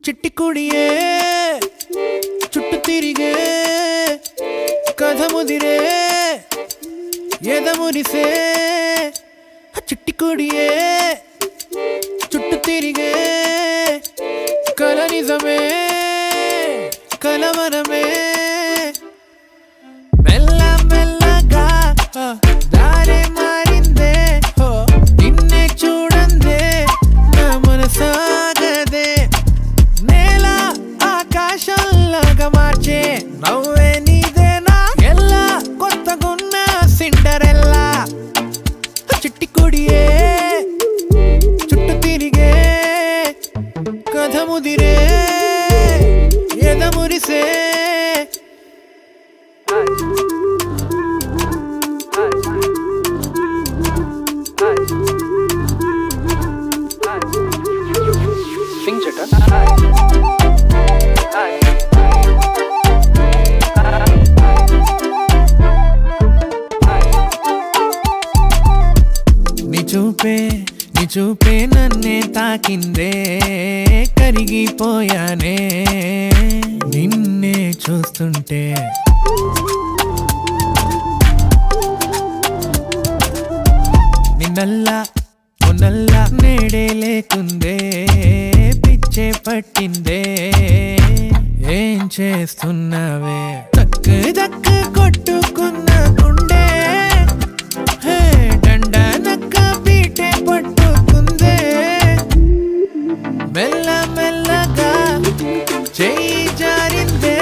చిట్టి కుడియే చుట్టు తిరిగే కథ ముదిరే ఎదమురిసే చిట్టి కుడియే చుట్టు తిరిగే కల నిజమే కలవరమే మెల్ల మెల్లగా దారే మారిందే నిన్నే చూడందే నా మనసాగదే నేల ఆకాశంలాగా మార్చే నవ్వే నీదేనా ఎల్లా కొత్తగున్న సిండరెల్లా చిట్టి కుడియే చుట్టు తిరిగే కథ ముదిరే ఎదమురిసే Sing chata. నీ చూపే నన్నే తాకిందే కరిగిపోయానే నిన్నే చూస్తుంటే నిన్నల్లా మొన్నల్లా నేడే లేకుందే పిచ్చే పట్టిందే ఏం చేస్తున్నావే దక్కు దక్కు కొట్టుకున్న గుండె డండ నక్క పీటే పట్టుకుందే మెల్ల మెల్లగా చెయ్యి జారిందే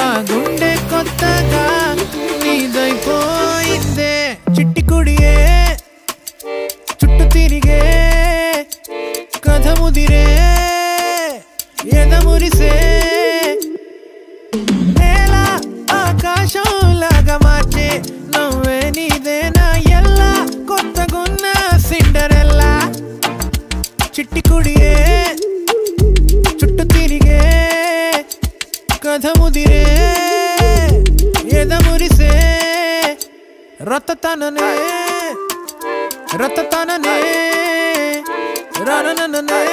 ఆ గుండె కొత్తగా నీదైపోయిందే చిట్టి కుడియే చుట్టు తిరిగే కథ ముదిరే ఎదమురిసే నేల ఆకాశంలాగా మార్చే నవ్వే నీదేనా ఎల్లా కొత్తగున్న సిండరెల్లా చిట్టి కుడియే చుట్టు తిరిగే కథ ముదిరే ఎదమురిసే రతతననే రతతననే రననననే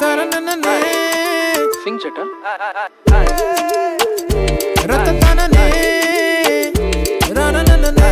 తరనననే Sing chata. రతతననే రననననే